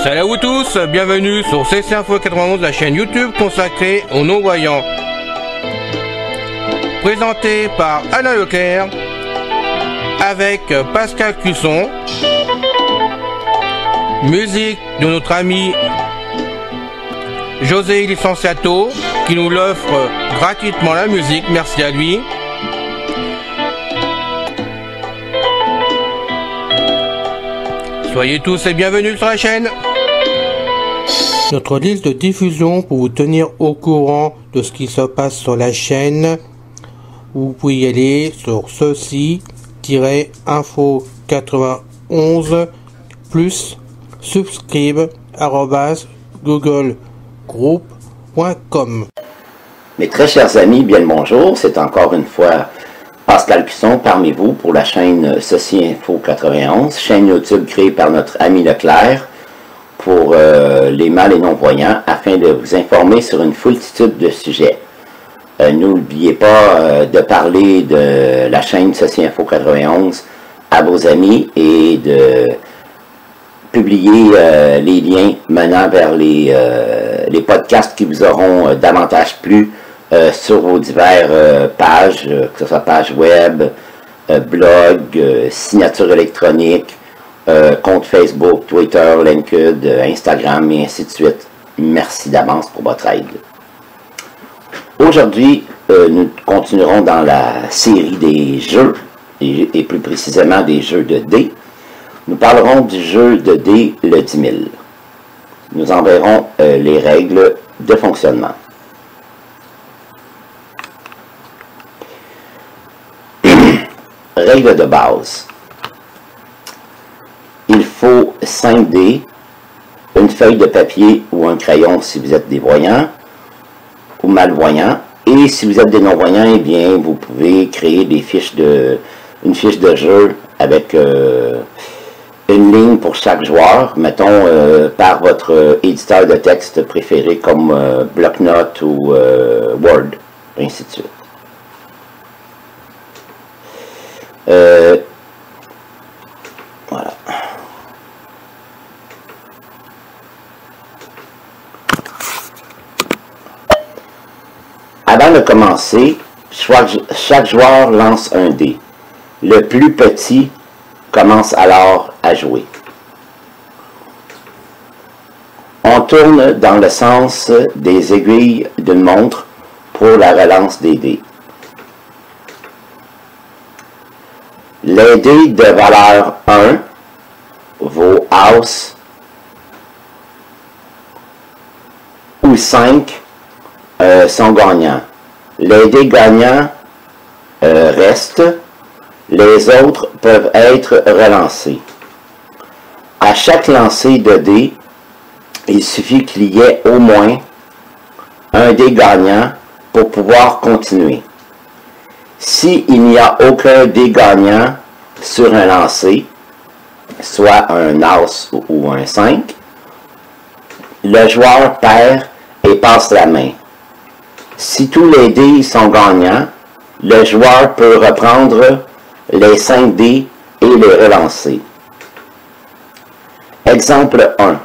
Salut à vous tous, bienvenue sur CC Info 91, la chaîne YouTube consacrée aux non-voyants. Présenté par Alain Leclerc, avec Pascal Cusson. Musique de notre ami José Licenciato, qui nous l'offre gratuitement la musique, merci à lui. Soyez tous et bienvenus sur la chaîne. Notre liste de diffusion pour vous tenir au courant de ce qui se passe sur la chaîne. Vous pouvez y aller sur ceci-info91 plus subscribe@googlegroup.com. Mes très chers amis, bien le bonjour, c'est encore une fois Pascal Cusson parmi vous pour la chaîne Ceci Info 91, chaîne YouTube créée par notre ami Leclerc pour les mâles et non-voyants afin de vous informer sur une foultitude de sujets. N'oubliez pas de parler de la chaîne Ceci Info 91 à vos amis et de publier les liens menant vers les podcasts qui vous auront davantage plu sur vos diverses pages, que ce soit page web, blog, signature électronique, compte Facebook, Twitter, LinkedIn, Instagram et ainsi de suite. Merci d'avance pour votre aide. Aujourd'hui, nous continuerons dans la série des jeux, et plus précisément des jeux de dés. Nous parlerons du jeu de dés le 10 000. Nous en verrons les règles de fonctionnement. Règles de base. Il faut 5 dés, une feuille de papier ou un crayon si vous êtes des voyants ou malvoyants. Et si vous êtes des non-voyants, eh bien, vous pouvez créer une fiche de jeu avec une ligne pour chaque joueur, mettons par votre éditeur de texte préféré comme Bloc-Notes ou Word, ainsi de suite. Voilà. Avant de commencer, chaque joueur lance un dé. Le plus petit commence alors à jouer. On tourne dans le sens des aiguilles d'une montre pour la relance des dés. Les dés de valeur 1, vos house ou 5 sont gagnants. Les dés gagnants restent. Les autres peuvent être relancés. À chaque lancer de dés, il suffit qu'il y ait au moins un dé gagnant pour pouvoir continuer. S'il n'y a aucun dé gagnant sur un lancer, soit un As ou un 5, le joueur perd et passe la main. Si tous les dés sont gagnants, le joueur peut reprendre les 5 dés et les relancer. Exemple 1.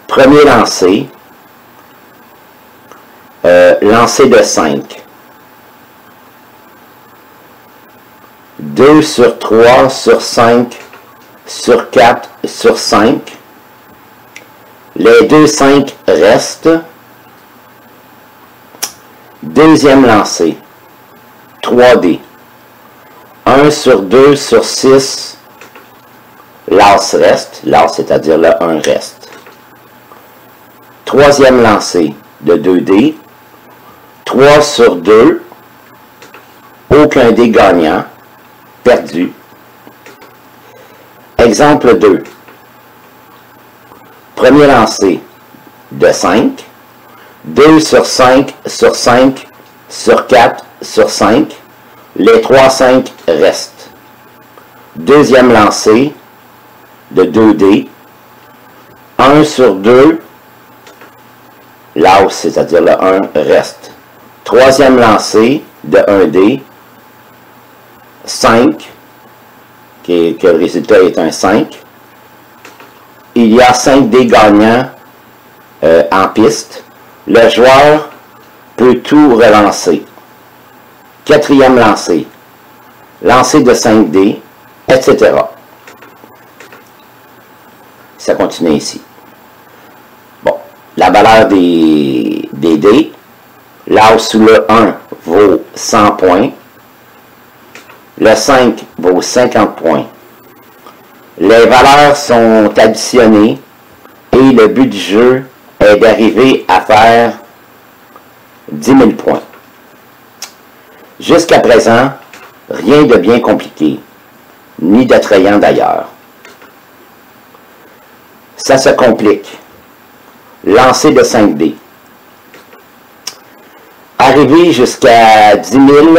Premier lancer. Lancer de 5. 2 sur 3 sur 5 sur 4 sur 5. Les 2 5 restent. Deuxième lancer. 3D. 1 sur 2 sur 6. L'As reste. L'As, c'est-à-dire le 1 reste. Troisième lancer de 2D. 3 sur 2. Aucun dé gagnant. Perdu. Exemple 2. Premier lancer de 5. 2 sur 5 sur 5 sur 4 sur 5. les 3-5 restent. Deuxième lancé de 2 dés, 1 sur 2, l'as, c'est-à-dire le 1, reste. Troisième lancé de 1 dé, 5, que le résultat est un 5. Il y a 5 dés gagnants en piste. Le joueur peut tout relancer. Quatrième lancé, lancer de 5 dés, etc. Ça continue ici. Bon, la valeur des dés, l'as sous le 1 vaut 100 points, le 5 vaut 50 points. Les valeurs sont additionnées et le but du jeu est d'arriver à faire 10 000 points. Jusqu'à présent, rien de bien compliqué, ni d'attrayant d'ailleurs. Ça se complique. Lancer de 5 dés. Arriver jusqu'à 10 000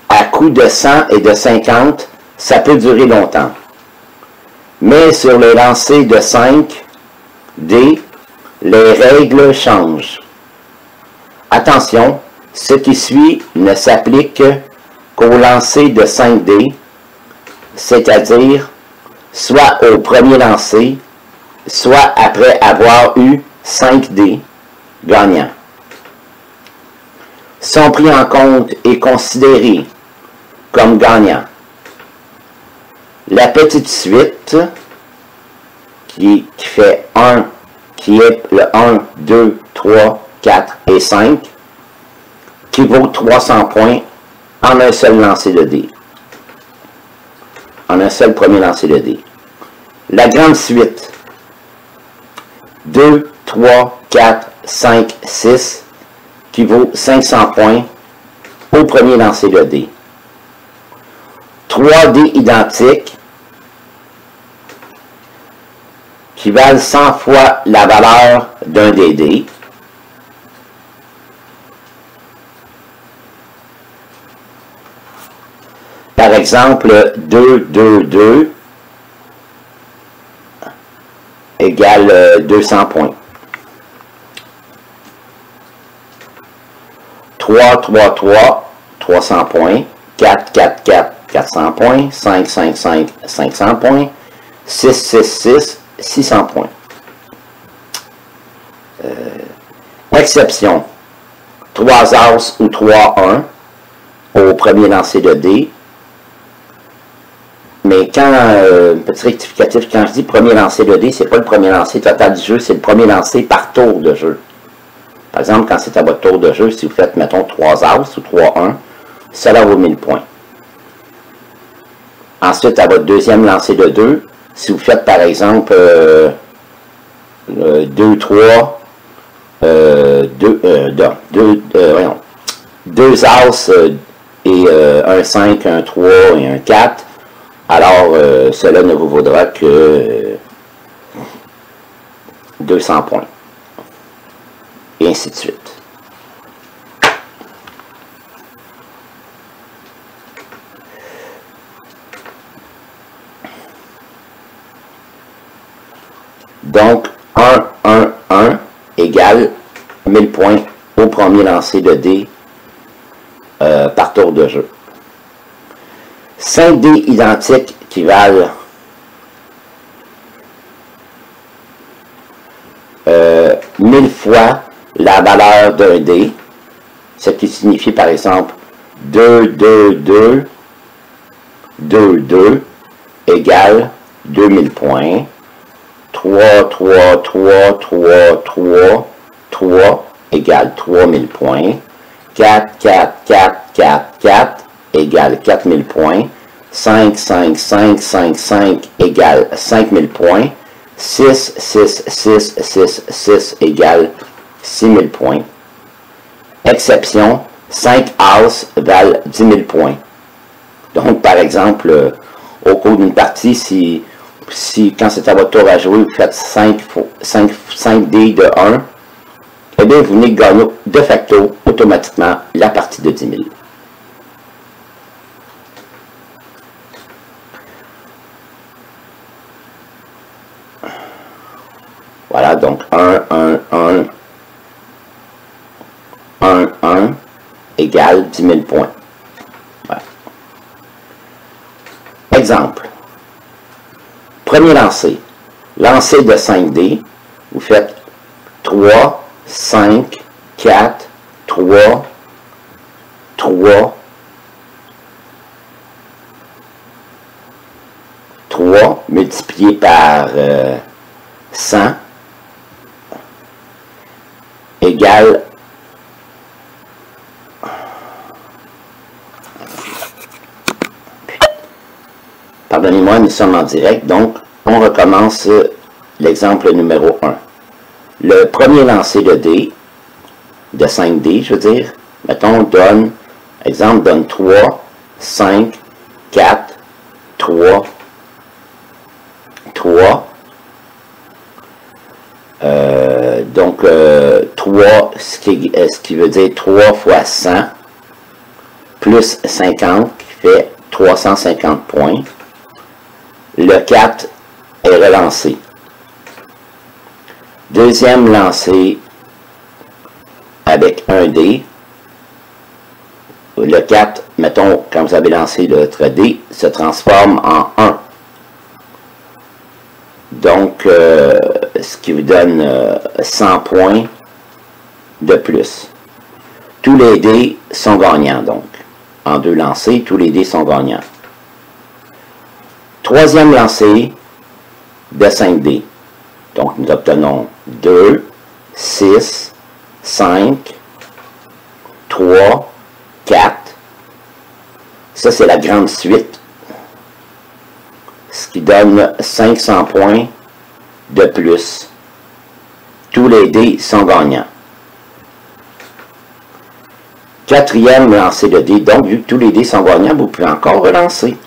à coup de 100 et de 50, ça peut durer longtemps. Mais sur le lancer de 5 dés, les règles changent. Attention, ce qui suit ne s'applique qu'au lancer de 5 dés, c'est-à-dire soit au premier lancer, soit après avoir eu 5 dés gagnants. Sont pris en compte et considérés comme gagnants la petite suite qui fait 1, qui est le 1, 2, 3, 4 et 5, qui vaut 300 points en un seul lancer de dés. En un seul premier lancer de dés. La grande suite, 2, 3, 4, 5, 6, qui vaut 500 points au premier lancer de dés. 3 dés identiques qui valent 100 fois la valeur d'un des dés. Par exemple, 2, 2, 2 égale 200 points. 3, 3, 3, 300 points. 4, 4, 4, 400 points. 5, 5, 5, 500 points. 6, 6, 6, 600 points. Exception. 3 as ou 3 1 au premier lancer de dés. Mais quand, petit rectificatif, quand je dis premier lancer de dés, c'est pas le premier lancer total du jeu, c'est le premier lancer par tour de jeu. Par exemple, quand c'est à votre tour de jeu, si vous faites, mettons, 3 as ou 3 1, cela vaut 1000 points. Ensuite, à votre deuxième lancer de 2, si vous faites, par exemple, 2, 3, 2 as et un 5, un 3 et un 4, alors cela ne vous vaudra que 200 points. Et ainsi de suite. Donc, 1, 1, 1 égale 1000 points au premier lancer de dés par tour de jeu. 5 dés identiques qui valent 1000 fois la valeur d'un dé, ce qui signifie par exemple 2, 2, 2, 2, 2 égale 2000 points. 3, 3, 3, 3, 3, 3 égale 3000 points. 4, 4, 4, 4, 4 égale 4000 points. 5, 5, 5, 5, 5 égale 5000 points. 6, 6, 6, 6, 6 égale 6000 points. Exception, 5 as valent 10 000 points. Donc, par exemple, au cours d'une partie, si quand c'est à votre tour à jouer, vous faites 5 dés de 1, eh bien, vous venez de gagner de facto automatiquement la partie de 10 000. Voilà, donc 1, 1, 1, 1, 1 égale 10 000 points. Voilà. Exemple. Premier lancer. Lancer de 5D. Vous faites 3, 5, 4, 3, 3, 3 multiplié par 100 égale pardonnez-moi, nous sommes en direct, donc on recommence l'exemple numéro 1. Le premier lancer de dés, de 5D, je veux dire, mettons, donne, exemple, donne 3, 5, 4, 3, 3, donc 3, ce qui veut dire 3 fois 100, plus 50, qui fait 350 points. Le 4 est relancé. Deuxième lancé avec un dé. Le 4, mettons, quand vous avez lancé l'autre dé, se transforme en 1. Donc, ce qui vous donne 100 points de plus. Tous les dés sont gagnants, donc. En deux lancers, tous les dés sont gagnants. Troisième lancé de 5D. Donc, nous obtenons 2, 6, 5, 3, 4. Ça, c'est la grande suite. Ce qui donne 500 points de plus. Tous les dés sont gagnants. Quatrième lancé de dés. Donc, vu que tous les dés sont gagnants, vous pouvez encore relancer.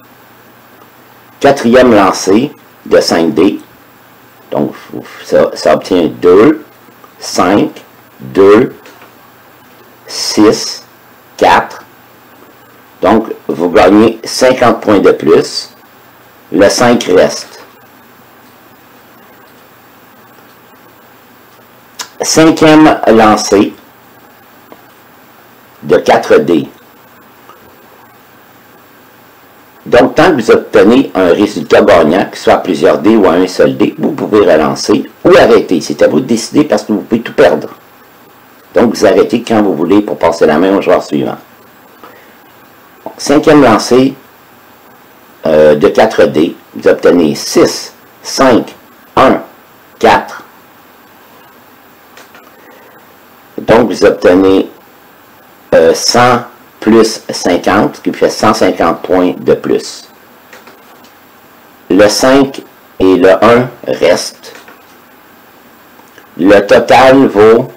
Quatrième lancé de 5D. Donc, ça obtient 2, 5, 2, 6, 4. Donc, vous gagnez 50 points de plus. Le 5 reste. Cinquième lancé de 4D. Donc, tant que vous obtenez un résultat gagnant, que ce soit à plusieurs dés ou à un seul dé, vous pouvez relancer ou arrêter. C'est à vous de décider parce que vous pouvez tout perdre. Donc, vous arrêtez quand vous voulez pour passer la main au joueur suivant. Bon, cinquième lancé de 4D, vous obtenez 6, 5, 1, 4. Donc, vous obtenez 100 plus 50, ce qui fait 150 points de plus. Le 5 et le 1 restent. Le total vaut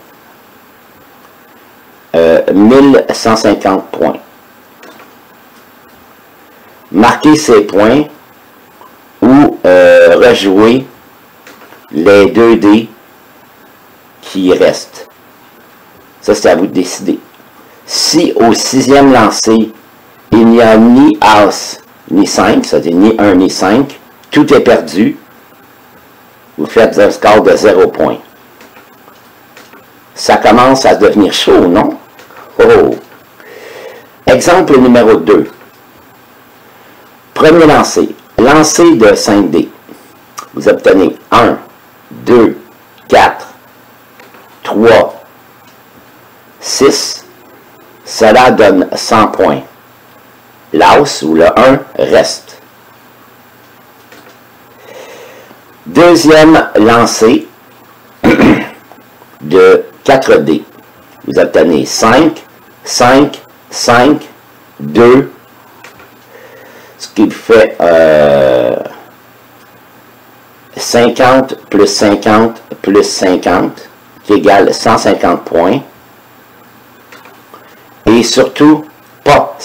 1150 points. Marquez ces points ou rejouez les 2 dés qui restent. Ça, c'est à vous de décider. Si au 6e lancé, il n'y a ni As ni 5, c'est-à-dire ni 1 ni 5, tout est perdu, vous faites un score de 0 points. Ça commence à devenir chaud, non? Oh! Exemple numéro 2. Premier lancé. Lancé de 5D. Vous obtenez 1, 2, 4, 3, 6. Cela donne 100 points. L'As ou le 1 reste. Deuxième lancé de 4D. Vous obtenez 5, 5, 5, 2, ce qui fait 50 plus 50 plus 50, qui égale 150 points. Et surtout, pas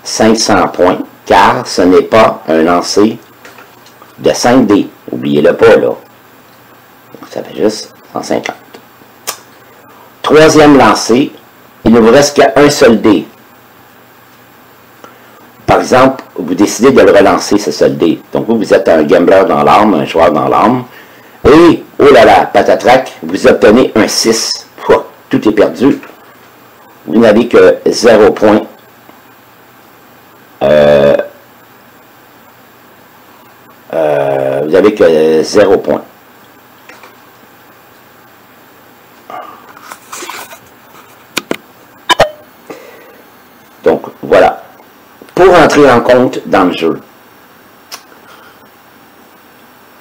500 points, car ce n'est pas un lancer de 5D. Oubliez-le pas, là. Donc, ça fait juste 150. Troisième lancé, il ne vous reste qu'un seul dé. Par exemple, vous décidez de le relancer, ce seul dé. Donc, vous êtes un gambler dans l'âme, un joueur dans l'âme. Et oh là là, patatrac, vous obtenez un 6. Pouah, tout est perdu. Vous n'avez que 0 point. Vous n'avez que 0 point. Donc, voilà. Pour entrer en compte dans le jeu,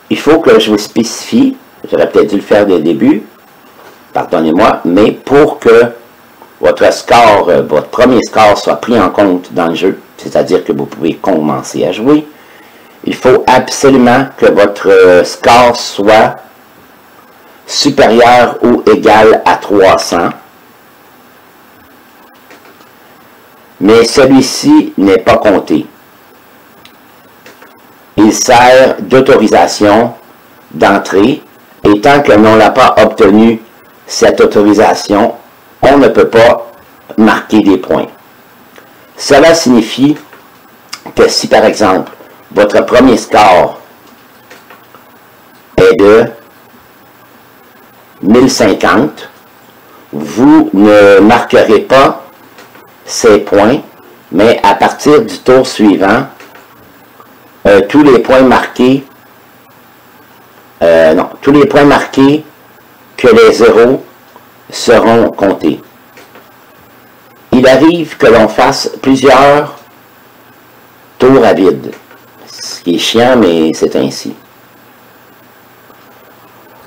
il faut que je vous spécifie, j'aurais peut-être dû le faire dès le début, pardonnez-moi, mais pour que votre score, votre premier score soit pris en compte dans le jeu, c'est-à-dire que vous pouvez commencer à jouer, il faut absolument que votre score soit supérieur ou égal à 300. Mais celui-ci n'est pas compté. Il sert d'autorisation d'entrée et tant que l'on n'a pas obtenu cette autorisation, on ne peut pas marquer des points. Cela signifie que si par exemple votre premier score est de 1050, vous ne marquerez pas ces points, mais à partir du tour suivant, tous les points marqués, tous les points marqués que les zéros seront comptés. Il arrive que l'on fasse plusieurs tours à vide, ce qui est chiant, mais c'est ainsi.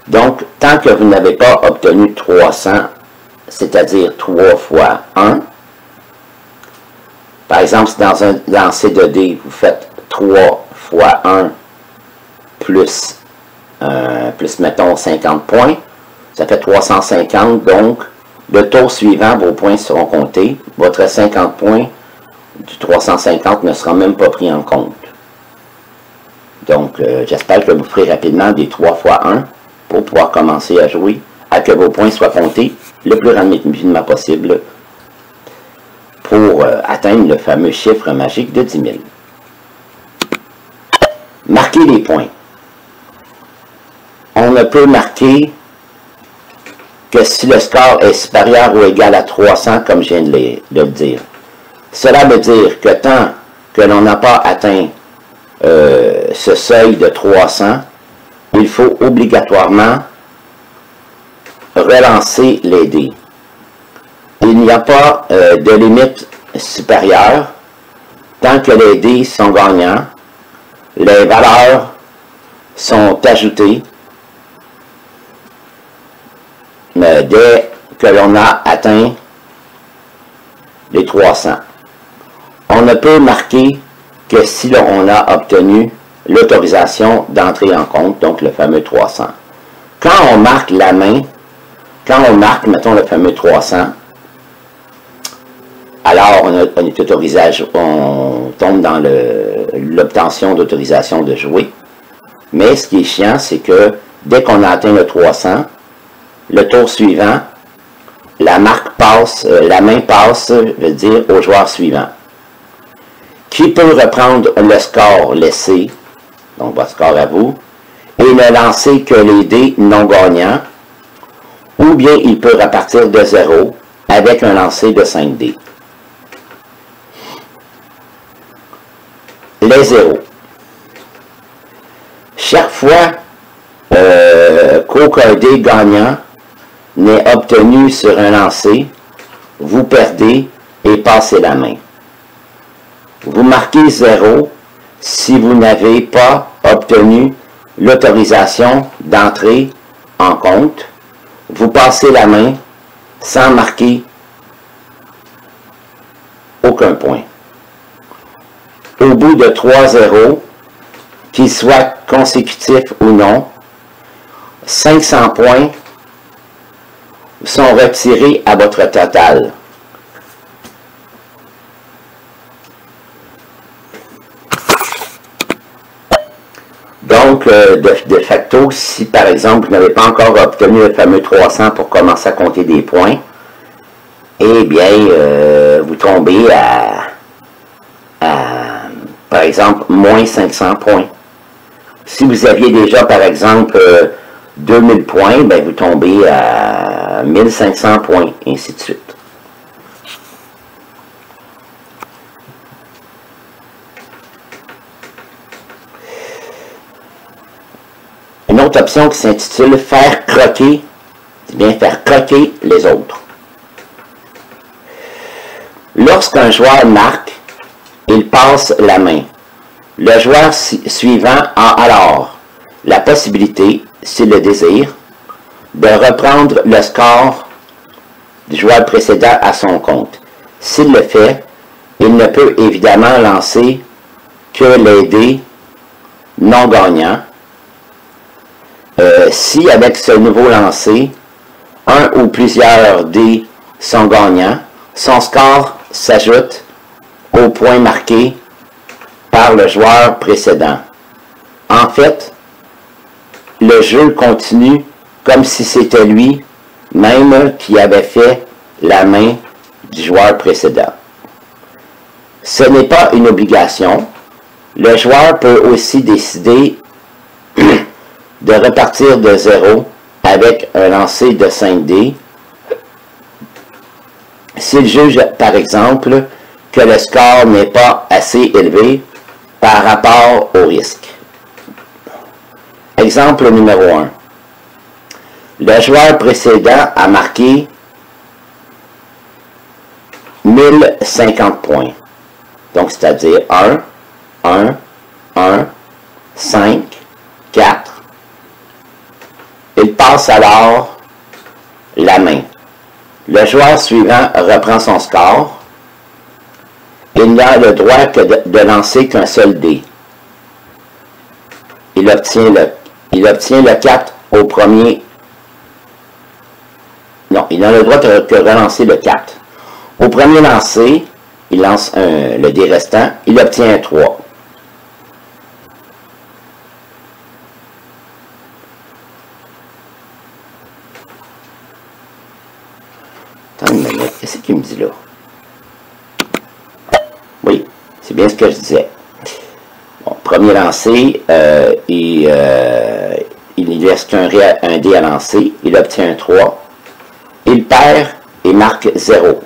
Donc, tant que vous n'avez pas obtenu 300, c'est-à-dire 3 fois 1, par exemple, si dans un lancer de dés, vous faites 3 fois 1 plus, mettons, 50 points, ça fait 350, donc le tour suivant, vos points seront comptés. Votre 50 points du 350 ne sera même pas pris en compte. Donc, j'espère que vous ferez rapidement des 3 fois 1 pour pouvoir commencer à jouer, à que vos points soient comptés le plus rapidement possible pour atteindre le fameux chiffre magique de 10 000. Marquer les points. On ne peut marquer que si le score est supérieur ou égal à 300, comme je viens de le dire. Cela veut dire que tant que l'on n'a pas atteint ce seuil de 300, il faut obligatoirement relancer les dés. Il n'y a pas de limite supérieure. Tant que les dés sont gagnants, les valeurs sont ajoutées dès que l'on a atteint les 300. On ne peut marquer que si on a obtenu l'autorisation d'entrer en compte, donc le fameux 300. Quand on marque la main, quand on marque, mettons, le fameux 300, alors on est autorisé à jouer, on tombe dans l'obtention d'autorisation de jouer. Mais ce qui est chiant, c'est que dès qu'on a atteint le 300, le tour suivant, la main passe, veut dire au joueur suivant, qui peut reprendre le score laissé, donc votre score à vous, et ne lancer que les dés non gagnants, ou bien il peut repartir de 0 avec un lancer de 5 dés. Les zéros. Chaque fois qu'aucun dé gagnant n'est obtenu sur un lancer, vous perdez et passez la main. Vous marquez 0 si vous n'avez pas obtenu l'autorisation d'entrer en compte. Vous passez la main sans marquer aucun point. Au bout de 3 zéros, qu'ils soient consécutifs ou non, 500 points sont retirés à votre total. Donc, de facto, si par exemple vous n'avez pas encore obtenu le fameux 300 pour commencer à compter des points, eh bien, vous tombez par exemple, moins 500 points. Si vous aviez déjà, par exemple, 2000 points, ben vous tombez à 1500 points, et ainsi de suite. Une autre option qui s'intitule « Faire croquer », c'est bien faire croquer les autres. Lorsqu'un joueur marque, il passe la main. Le joueur suivant a alors la possibilité, s'il le désire, de reprendre le score du joueur précédent à son compte. S'il le fait, il ne peut évidemment lancer que les dés non gagnants. Si avec ce nouveau lancer, un ou plusieurs dés sont gagnants, son score s'ajoute aux points marqués par le joueur précédent. En fait, le jeu continue comme si c'était lui même qui avait fait la main du joueur précédent. Ce n'est pas une obligation. Le joueur peut aussi décider de repartir de zéro avec un lancer de 5 dés s'il juge, par exemple, que le score n'est pas assez élevé par rapport au risque. Exemple numéro 1. Le joueur précédent a marqué 1050 points. Donc, c'est-à-dire 1, 5, 4. Il passe alors la main. Le joueur suivant reprend son score. Il n'a le droit que de lancer qu'un seul dé. Il obtient le 4 au premier. Non, il n'a le droit que relancer le 4. Au premier lancer, il lance le dé restant. Il obtient un 3. Attends une minute, qu'est-ce qu'il me dit là? Oui, c'est bien ce que je disais. Bon, premier lancé, il ne reste qu'un dé à lancer. Il obtient un 3. Il perd et marque 0.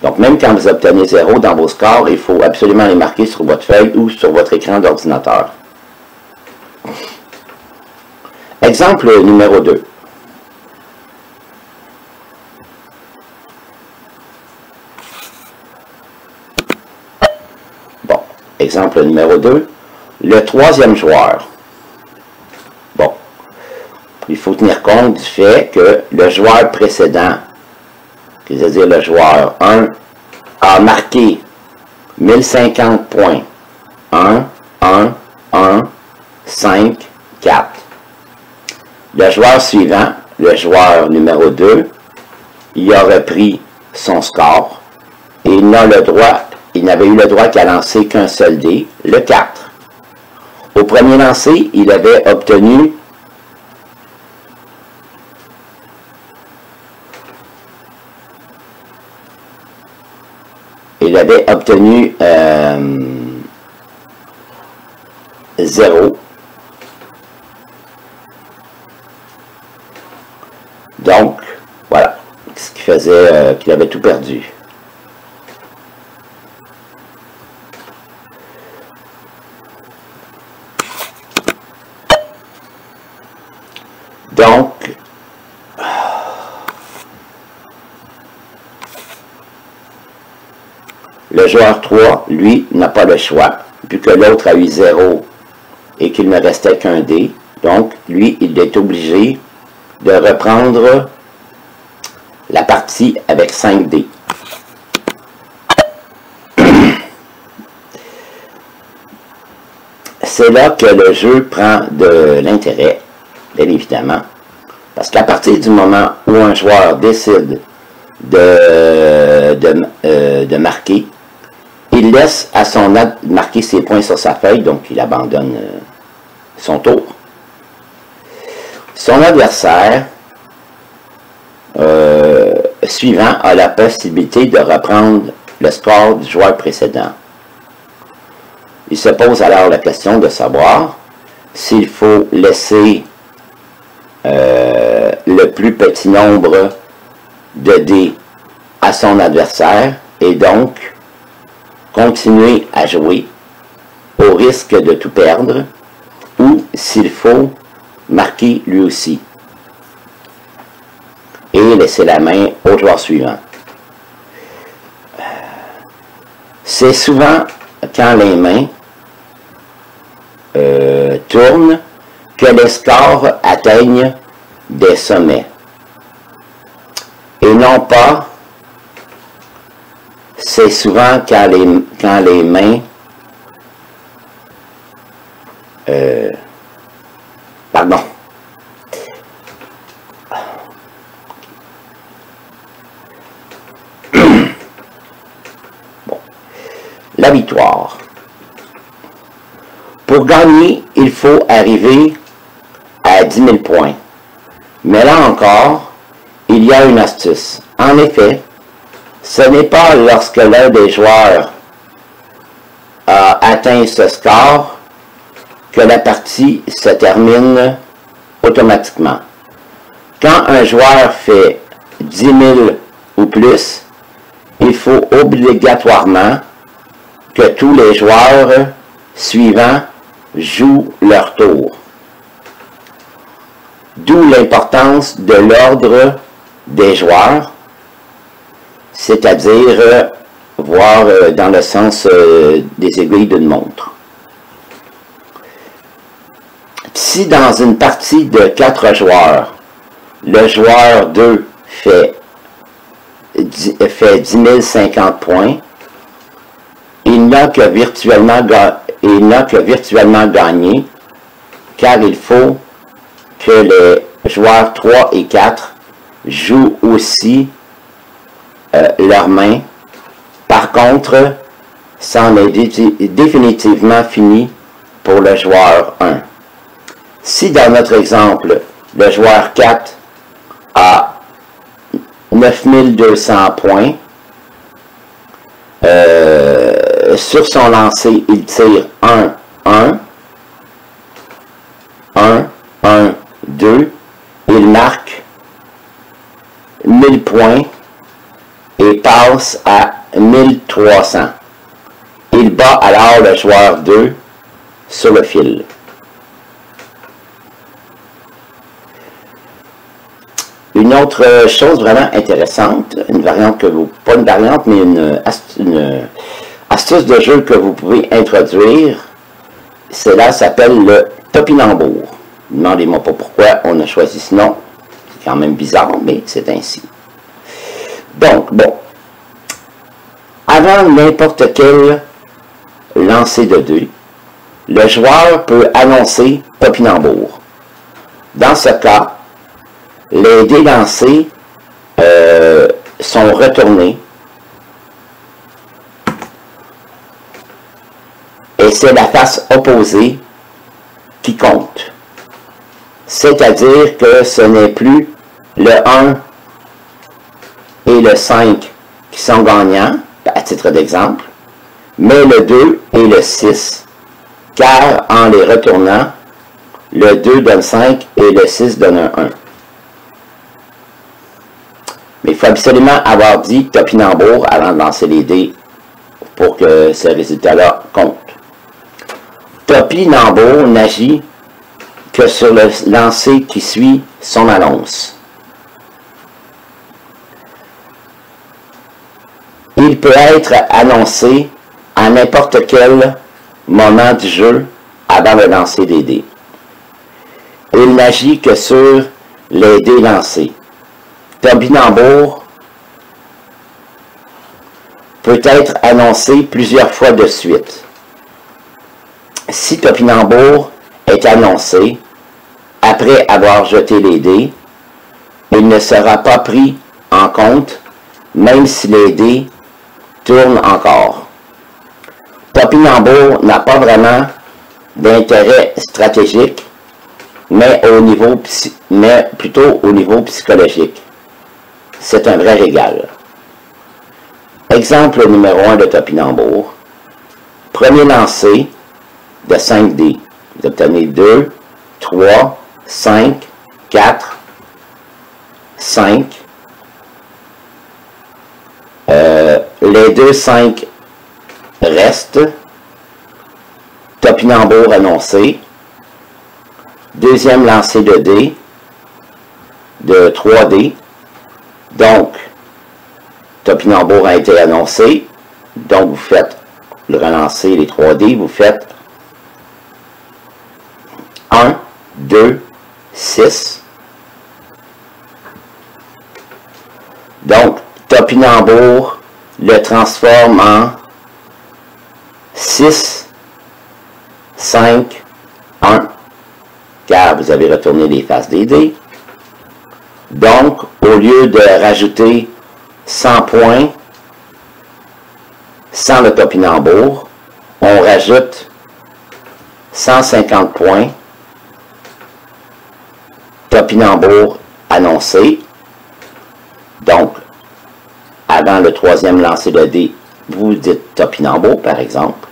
Donc, même quand vous obtenez 0 dans vos scores, il faut absolument les marquer sur votre feuille ou sur votre écran d'ordinateur. Exemple numéro 2. Exemple numéro 2, le troisième joueur. Bon, il faut tenir compte du fait que le joueur précédent, c'est-à-dire le joueur 1, a marqué 1050 points. 1, 5, 4. Le joueur suivant, le joueur numéro 2, il a repris son score et il n'a le droit. Il n'avait eu le droit qu'à lancer qu'un seul dé, le 4. Au premier lancer, il avait obtenu il avait obtenu 0. Donc, voilà, ce qui faisait qu'il avait tout perdu. Donc, le joueur 3, lui, n'a pas le choix, vu que l'autre a eu 0 et qu'il ne restait qu'un dé. Donc, lui, il est obligé de reprendre la partie avec 5 dés. C'est là que le jeu prend de l'intérêt, bien évidemment, parce qu'à partir du moment où un joueur décide de marquer, il laisse à son marquer ses points sur sa feuille, donc il abandonne son tour. Son adversaire suivant a la possibilité de reprendre le score du joueur précédent. Il se pose alors la question de savoir s'il faut laisser le plus petit nombre de dés à son adversaire et donc continuer à jouer au risque de tout perdre ou, s'il faut, marquer lui aussi et laisser la main au joueur suivant. C'est souvent quand les mains tournent que les scores atteignent des sommets. Et non pas, c'est souvent quand les mains pardon. Bon. La victoire. Pour gagner, il faut arriver à 10 000 points. Mais là encore, il y a une astuce. En effet, ce n'est pas lorsque l'un des joueurs a atteint ce score que la partie se termine automatiquement. Quand un joueur fait 10 000 ou plus, il faut obligatoirement que tous les joueurs suivants jouent leur tour. D'où l'importance de l'ordre des joueurs, c'est-à-dire voir dans le sens des aiguilles d'une montre. Si dans une partie de 4 joueurs, le joueur 2 fait 10 050 points, il n'a que virtuellement gagné, car il faut que les joueurs 3 et 4 jouent aussi leurs mains. Par contre, c'en est définitivement fini pour le joueur 1. Si dans notre exemple, le joueur 4 a 9200 points, sur son lancer, il tire 1, 1, 1, 1, 2, il marque 1000 points et passe à 1300. Il bat alors le joueur 2 sur le fil. Une autre chose vraiment intéressante, une variante que vous, pas une variante, mais une astuce de jeu que vous pouvez introduire, cela s'appelle le topinambour. Demandez-moi pas pourquoi on a choisi ce nom, c'est quand même bizarre, mais c'est ainsi. Donc, bon, avant n'importe quel lancer de dés, le joueur peut annoncer topinambour. Dans ce cas, les dés lancés sont retournés et c'est la face opposée qui compte. C'est-à-dire que ce n'est plus le 1 et le 5 qui sont gagnants, à titre d'exemple, mais le 2 et le 6, car en les retournant, le 2 donne 5 et le 6 donne un 1. Mais il faut absolument avoir dit topinambour avant de lancer les dés pour que ce résultat-là compte. Topinambour n'agit que sur le lancer qui suit son annonce. Il peut être annoncé à n'importe quel moment du jeu avant de lancer des dés. Il n'agit que sur les dés lancés. Topinambour peut être annoncé plusieurs fois de suite. Si topinambour est annoncé après avoir jeté les dés, il ne sera pas pris en compte même si les dés tournent encore. Topinambour n'a pas vraiment d'intérêt stratégique, mais plutôt au niveau psychologique. C'est un vrai régal. Exemple numéro 1 de topinambour. Premier lancer de 5 dés. Vous obtenez 2, 3, 5, 4, 5. Les deux 5 restent. Topinambour annoncé. Deuxième lancé de dés, de 3 dés. Donc, topinambour a été annoncé. Donc, vous faites le relancer, les 3 dés. Vous faites 1, 2, 6. Donc, topinambour le transforme en 6, 5, 1, car vous avez retourné les faces des dés. Donc, au lieu de rajouter 100 points sans le topinambour, on rajoute 150 points, topinambour annoncé. Donc, avant le troisième lancer de dés, vous dites topinambour, par exemple.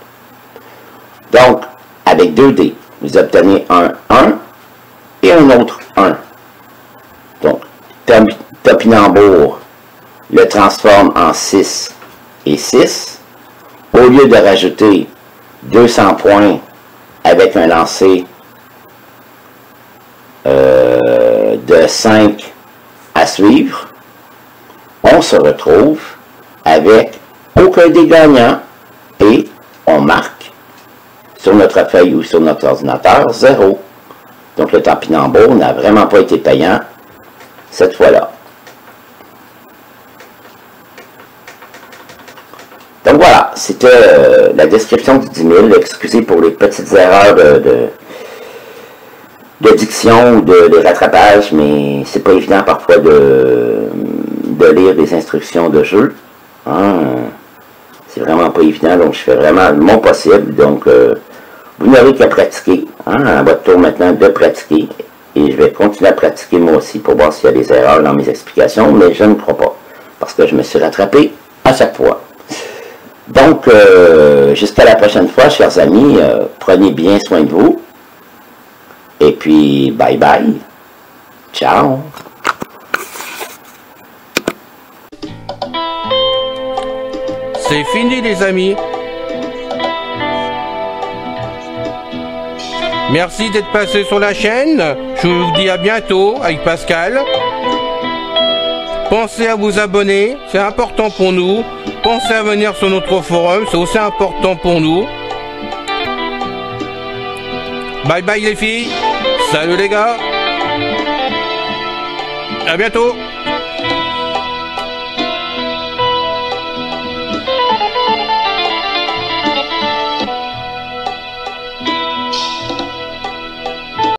Donc, avec 2 dés, vous obtenez un 1 et un autre 1. Donc, topinambour le transforme en 6 et 6. Au lieu de rajouter 200 points avec un lancer de 5 à suivre, on se retrouve avec aucun des gagnants et on marque sur notre feuille ou sur notre ordinateur 0. Donc le topinambour n'a vraiment pas été payant cette fois-là. Donc voilà, c'était la description du 10 000. Excusez pour les petites erreurs de diction ou de rattrapage, mais c'est pas évident parfois de lire les instructions de jeu. Hein? C'est vraiment pas évident, donc je fais vraiment mon possible. Donc vous n'aurez qu'à pratiquer. Hein? À votre tour maintenant de pratiquer. Et je vais continuer à pratiquer moi aussi pour voir s'il y a des erreurs dans mes explications, mais je ne crois pas. Parce que je me suis rattrapé à chaque fois. Donc, jusqu'à la prochaine fois, chers amis, prenez bien soin de vous. Et puis, bye bye. Ciao. C'est fini les amis. Merci d'être passé sur la chaîne. Je vous dis à bientôt avec Pascal. Pensez à vous abonner, c'est important pour nous. Pensez à venir sur notre forum, c'est aussi important pour nous. Bye bye les filles. Salut les gars. À bientôt.